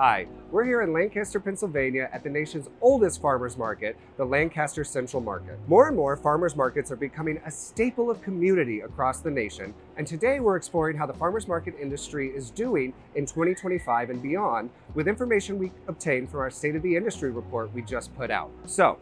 Hi, we're here in Lancaster, Pennsylvania at the nation's oldest farmers market, the Lancaster Central Market. More and more farmers markets are becoming a staple of community across the nation, and today we're exploring how the farmers market industry is doing in 2025 and beyond with information we obtained from our State of the Industry report we just put out. So,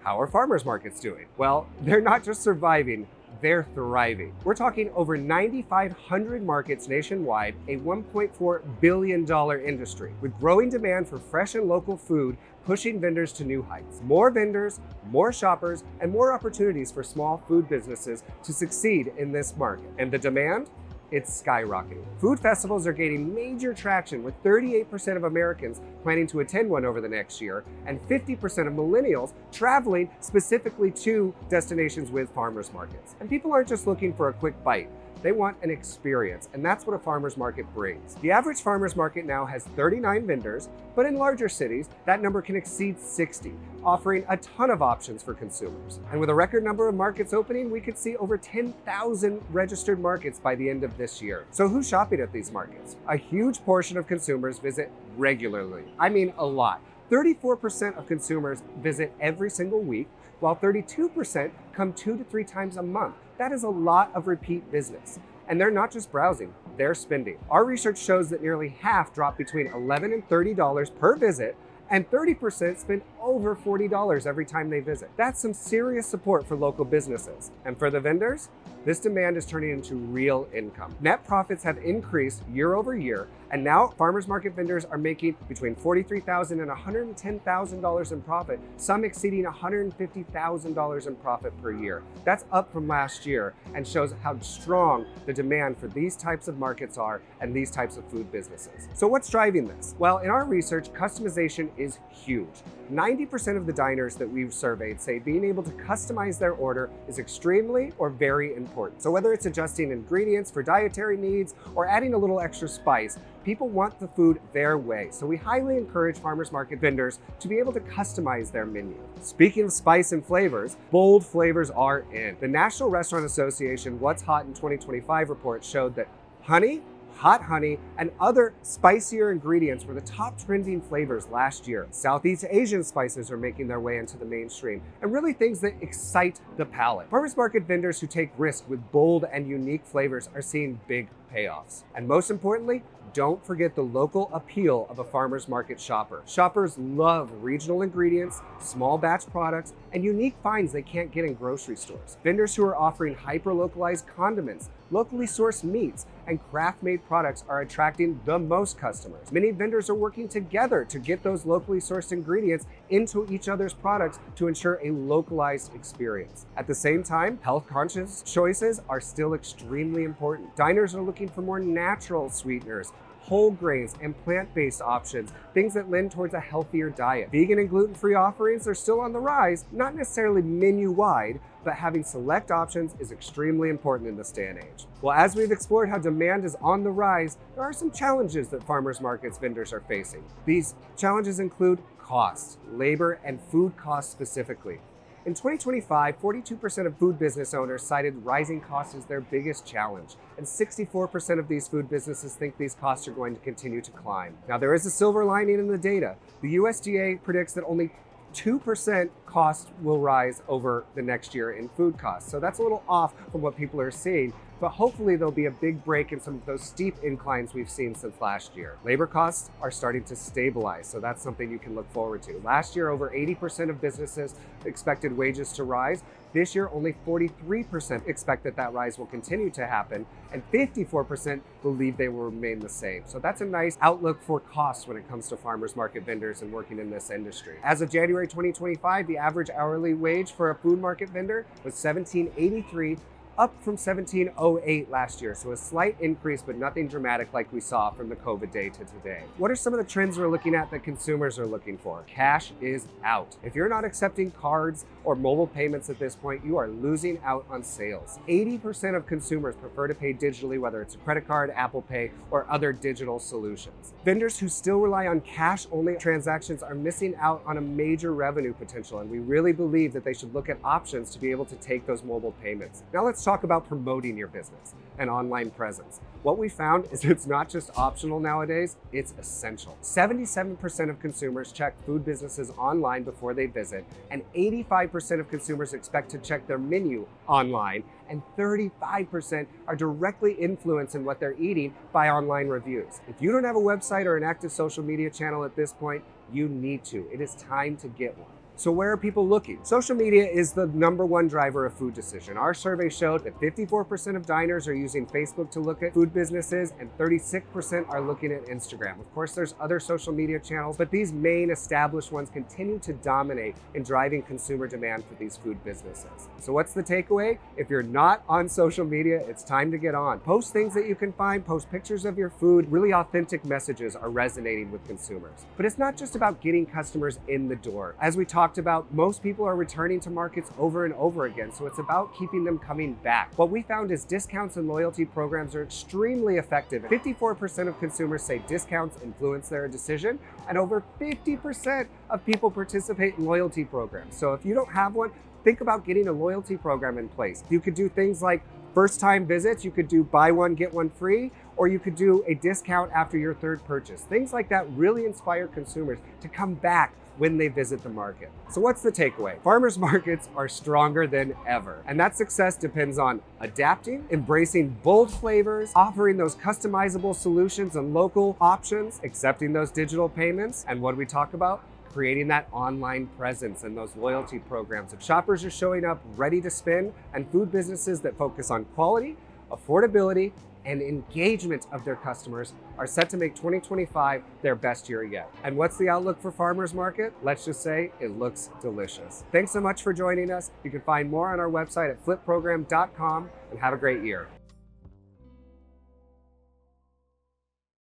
how are farmers markets doing? Well, they're not just surviving, they're thriving. We're talking over 9,500 markets nationwide, a $1.4 billion industry, with growing demand for fresh and local food pushing vendors to new heights. More vendors, more shoppers, and more opportunities for small food businesses to succeed in this market. And the demand? It's skyrocketing. Food festivals are gaining major traction, with 38% of Americans planning to attend one over the next year, and 50% of millennials traveling specifically to destinations with farmers markets. And people aren't just looking for a quick bite. They want an experience, and that's what a farmer's market brings. The average farmer's market now has 39 vendors, but in larger cities, that number can exceed 60, offering a ton of options for consumers. And with a record number of markets opening, we could see over 10,000 registered markets by the end of this year. So who's shopping at these markets? A huge portion of consumers visit regularly. I mean, a lot. 34% of consumers visit every single week, while 32% come 2 to 3 times a month. That is a lot of repeat business. And they're not just browsing, they're spending. Our research shows that nearly half drop between $11 and $30 per visit, and 30% spend over $40 every time they visit. That's some serious support for local businesses. And for the vendors, this demand is turning into real income. Net profits have increased year over year, and now farmers market vendors are making between $43,000 and $110,000 in profit, some exceeding $150,000 in profit per year. That's up from last year and shows how strong the demand for these types of markets are and these types of food businesses. So what's driving this? Well, in our research, customization is huge. 90% of the diners that we've surveyed say being able to customize their order is extremely or very important. So whether it's adjusting ingredients for dietary needs or adding a little extra spice, people want the food their way. So we highly encourage farmers market vendors to be able to customize their menu. Speaking of spice and flavors, bold flavors are in. The National Restaurant Association What's Hot in 2025 report showed that honey, hot honey, and other spicier ingredients were the top trending flavors last year. Southeast Asian spices are making their way into the mainstream, and really things that excite the palate. Farmers market vendors who take risks with bold and unique flavors are seeing big payoffs. And most importantly, don't forget the local appeal of a farmer's market shopper. Shoppers love regional ingredients, small batch products, and unique finds they can't get in grocery stores. Vendors who are offering hyper-localized condiments, locally sourced meats, and craft-made products are attracting the most customers. Many vendors are working together to get those locally sourced ingredients into each other's products to ensure a localized experience. At the same time, health-conscious choices are still extremely important. Diners are looking for more natural sweeteners, whole grains, and plant-based options, things that lend towards a healthier diet. Vegan and gluten-free offerings are still on the rise, not necessarily menu-wide, but having select options is extremely important in this day and age. Well, as we've explored how demand is on the rise, there are some challenges that farmers markets vendors are facing. These challenges include costs, labor, and food costs specifically. In 2025, 42% of food business owners cited rising costs as their biggest challenge, and 64% of these food businesses think these costs are going to continue to climb. Now, there is a silver lining in the data. The USDA predicts that only 2% cost will rise over the next year in food costs. So that's a little off from what people are seeing, but hopefully there'll be a big break in some of those steep inclines we've seen since last year. Labor costs are starting to stabilize, so that's something you can look forward to. Last year, over 80% of businesses expected wages to rise. This year, only 43% expect that rise will continue to happen, and 54% believe they will remain the same. So that's a nice outlook for costs when it comes to farmers market vendors and working in this industry. As of January 2025, the average hourly wage for a food market vendor was $17.83, up from $17.08 last year. So a slight increase, but nothing dramatic like we saw from the COVID day to today. What are some of the trends we're looking at that consumers are looking for? Cash is out. If you're not accepting cards or mobile payments at this point, you are losing out on sales. 80% of consumers prefer to pay digitally, whether it's a credit card, Apple Pay, or other digital solutions. Vendors who still rely on cash-only transactions are missing out on a major revenue potential, and we really believe that they should look at options to be able to take those mobile payments. Now let's talk about promoting your business. and online presence. What we found is it's not just optional nowadays, it's essential. 77% of consumers check food businesses online before they visit, and 85% of consumers expect to check their menu online, and 35% are directly influenced in what they're eating by online reviews. If you don't have a website or an active social media channel at this point, you need to. It is time to get one. So where are people looking? Social media is the #1 driver of food decision. Our survey showed that 54% of diners are using Facebook to look at food businesses and 36% are looking at Instagram. Of course, there's other social media channels, but these main established ones continue to dominate in driving consumer demand for these food businesses. So what's the takeaway? If you're not on social media, it's time to get on. Post things that you can find, post pictures of your food. Really authentic messages are resonating with consumers. But it's not just about getting customers in the door. As we talked about, most people are returning to markets over and over again, so it's about keeping them coming back. What we found is discounts and loyalty programs are extremely effective. 54% of consumers say discounts influence their decision, and over 50% of people participate in loyalty programs. So if you don't have one, think about getting a loyalty program in place. You could do things like first-time visits, you could do buy one, get one free, or you could do a discount after your third purchase. Things like that really inspire consumers to come back when they visit the market. So what's the takeaway? Farmers markets are stronger than ever. And that success depends on adapting, embracing bold flavors, offering those customizable solutions and local options, accepting those digital payments, and what do we talk about? Creating that online presence and those loyalty programs. If shoppers are showing up ready to spend, and food businesses that focus on quality, affordability, and engagement of their customers are set to make 2025 their best year yet. And what's the outlook for farmers market? Let's just say it looks delicious. Thanks so much for joining us. You can find more on our website at flipprogram.com, and have a great year.